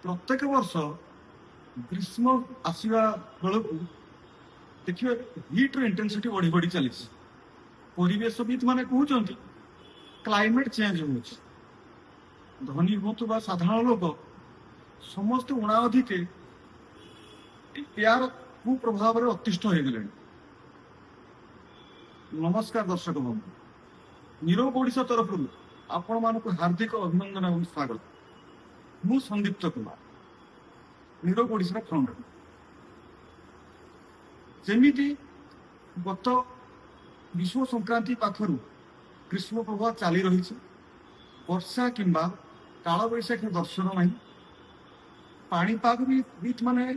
प्रत्येक वर्ष ग्रीष्म आसवा बेलू देखिए हिट्र इंटेंसिटी बढ़ी बढ़ी चली परिवेशविद मैंने कहते क्लाइमेट चेंज हो धनी हूँ बा साधारण लोक समस्त उणाअधिके यार कुप्रभाव अतिष्ठ हो गले। नमस्कार दर्शक बंधु नीरव ओडिशा तरफ आपण मान हार्दिक अभिनंदन और स्वागत। मु संदीप्त कुमार नीरव ओडिशा फाउंडर। जमीती गत विश्व संक्रांति पाखर ग्रीष्म प्रभाव चली रही वर्षा किंबा काल बैशाखी दर्शन नहीं। पाणीपाग भी माने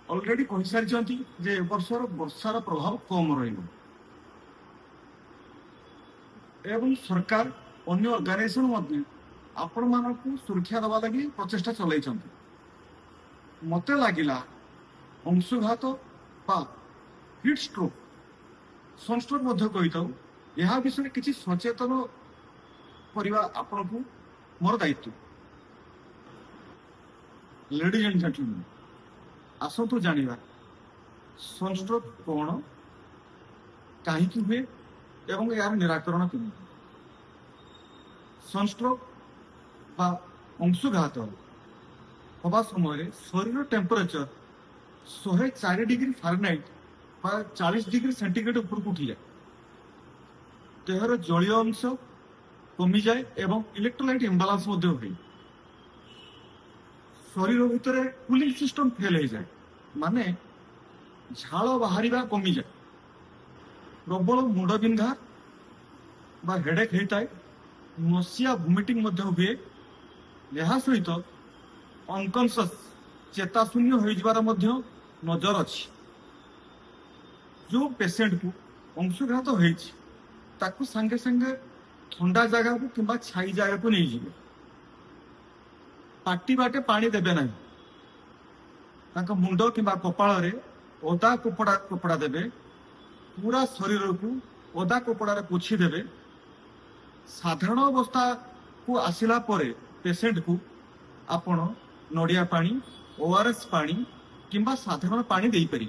ऑलरेडी कही सारी जे वर्षर वर्षार प्रभाव कम एवं सरकार अन्य ऑर्गेनाइजेशन आपण मानक सुरक्षा दवा लगी प्रचेषा चल मत लगिला अंशुघात बा हिट स्ट्रोक सनस्ट्रोक कही था यह विषय किसी सचेतन करने आपण को मोर दायित्व। लेडीज एंड जेंटलमैन आसतु जानिबा सनस्ट्रोक कौन कहीं हुए एवं यार निराकरण केमि। सनस्ट्रोक बा अंशुघात हवा समय शरीर टेम्परेचर 104 डिग्री फारेनहाइट बा 40 डिग्री सेंटीग्रेड उपरକୁ उठी जाए। देहर जलीय अंश कमी जाए एवं इलेक्ट्रोलाइट इम्बालांस हुए। शरीर भितर कूलिंग सिस्टम फेल हो जाए माने झाल बाहर कमी जाए। प्रबल मुंड बिंधा बा हेडेक होता है। नसिया वोमिटिंग हुए। यह सहित अनकॉन्शियस चेताशून्य हो जबार नजर अच्छी। जो पेशेंट को अंशुघात हो संगे संगे ठंडा जगह को किंबा छाई जगह को नहीं जाए। पाटी बाटे पानी देवे ना मुंड किंबा कपाल रे ओदा कपड़ा देवे। पूरा शरीर को ओदा कपड़ा पोछी देवे। साधारण अवस्था को आसिला परे पेशेंट को आपण नड़िया पानी ओआरएस पानी किंबा साधारण पानी दे पारि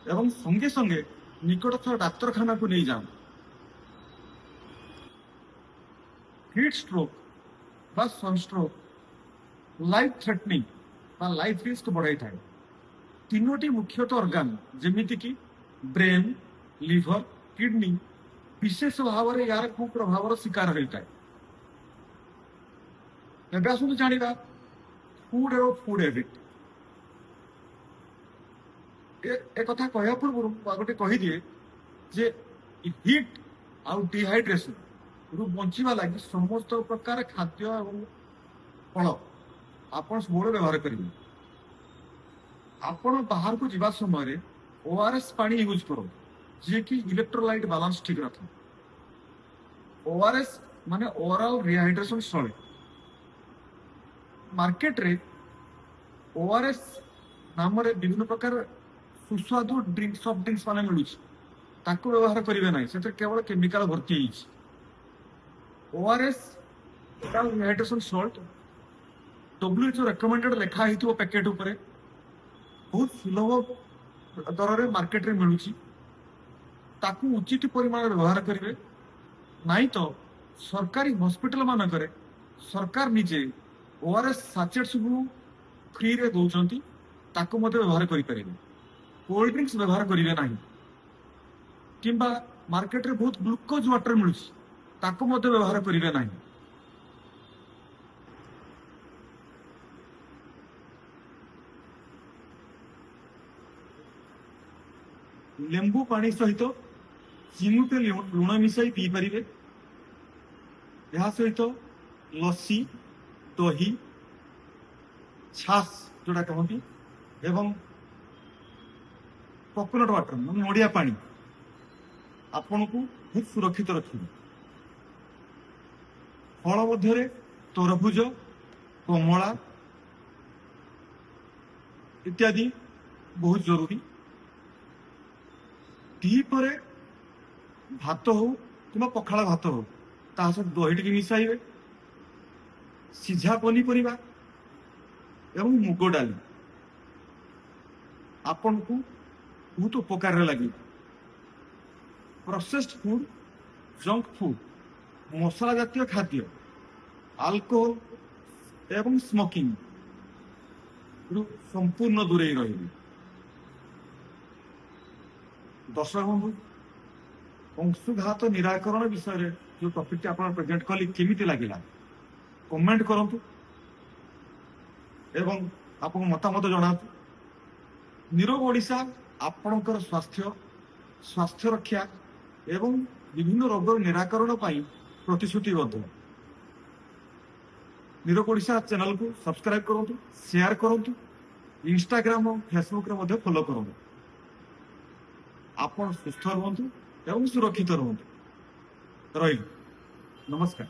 एवं संगे संगे निकटस्थ डाक्तरखाना को नहीं जाऊँ। हिट स्ट्रोक बा सनस्ट्रोक लाइफ थ्रेटनिंग बा लाइफ रिस्क बढ़ाई थाए। तीनोटी मुख्यतः ऑर्गन जेमिति कि ब्रेन लिवर किडनी विशेष भाव में यार कुप्रभाव शिकार होता है। एवं आसतु जानिबा फूड और फूड हैबिट। एक कथा कहया पूर्व गोटे कहीदिए जे हिट आउ डिहाइड्रेशन रु बंचवा लगी समस्त प्रकार खाद्य और फल आपण सब व्यवहार करेंगे। आपण बाहर को जीवा समय ओआरएस पानी यूज करो जी कि इलेक्ट्रोलाइट बैलेंस ठीक रखे। ओआरएस माने ओवरऑल रिहाइड्रेशन सॉल्ट। मार्केट रे ओआरएस नाम रे विभिन्न प्रकार सुस्वादु ड्रिंक सॉफ्ट ड्रिंक्स माने मिलुछि ताको व्यवहार करिवे नाही। से केवल केमिकल भर्ती होइछि। ORS rehydration salt WHO recommended लेखा हितो पैकेट ऊपर बहुत सुलभ दर रे मार्केट रे मिलुछि। ताकू उचित परिमाण व्यवहार करिवे नाही तो सरकारी हॉस्पिटल मानकरे सरकार निजे ओआरएस सैचेट सब फ्री रे दउचंती ताकू मते व्यवहार करि परिबे। कोल्ड ड्रिंक्स व्यवहार करिवे नाही किंबा मार्केट रे बहुत ग्लूकोज वाटर मिलुछि ताकू मते व्यवहार करिवे नाही। लेंबू पानी सहित चिमुटे लुण मिसाई पी पारिबे। यह सहित लस्सी दही छास जोड़ा कहती एवं कोकोनट वाटर मान नड़िया पानी आपण को बहुत सुरक्षित रखिए। फल मध्य तरबुज कमला इत्यादि बहुत जरूरी। दीपरे भात हो कि पखाला भात हो ता सहित दही टी मिसाइबे। सिझा पनीपरिया ଏବଂ ମୁଗ ଡାଲି ଆପଣଙ୍କୁ ବହୁତ ଉପକାରରେ ଲାଗିବ। ପ୍ରୋସେସ୍ଡ ଫୁଡ, ଜଙ୍କ ଫୁଡ, ମସଲା ଜାତୀୟ ଖାଦ୍ୟ, ଆଲକୋହଲ ଏବଂ ସ୍ମୋକିଂ ରୁ ସମ୍ପୂର୍ଣ୍ଣ ଦୂରେଇ ରହିବେ। ଦର୍ଶକ ବନ୍ଧୁ, ଅଂଶୁଘାତ ନିରାକରଣ ବିଷୟରେ ଯୋଉ ଟପିକଟି ଆପଣ ପ୍ରେଜେଣ୍ଟ କଲି କେମିତି ଲାଗିଲା କମେଣ୍ଟ କରନ୍ତୁ ଏବଂ ଆପଣଙ୍କ ମତାମତ ଜଣାନ୍ତୁ। ନିରୋଗ ଓଡ଼ିଶା ଆପଣଙ୍କର ସ୍ୱାସ୍ଥ୍ୟ ରକ୍ଷା ଏବଂ ବିଭିନ୍ନ ରୋଗର ନିରାକରଣ ପାଇଁ ପ୍ରତିଶ୍ରୁତିବଦ୍ଧ। ନିରୋଗ ଓଡ଼ିଶା ଚ୍ୟାନେଲକୁ ସବସ୍କ୍ରାଇବ କରନ୍ତୁ, ସେୟାର କରନ୍ତୁ, ଇନଷ୍ଟାଗ୍ରାମ ଓ ଫେସବୁକରେ ମଧ୍ୟ ଫଲୋ କରନ୍ତୁ। ଆପଣ ସୁସ୍ଥ ରୁହନ୍ତୁ ଏବଂ ସୁରକ୍ଷିତ ରୁହନ୍ତୁ। ରହିଲି, ନମସ୍କାର।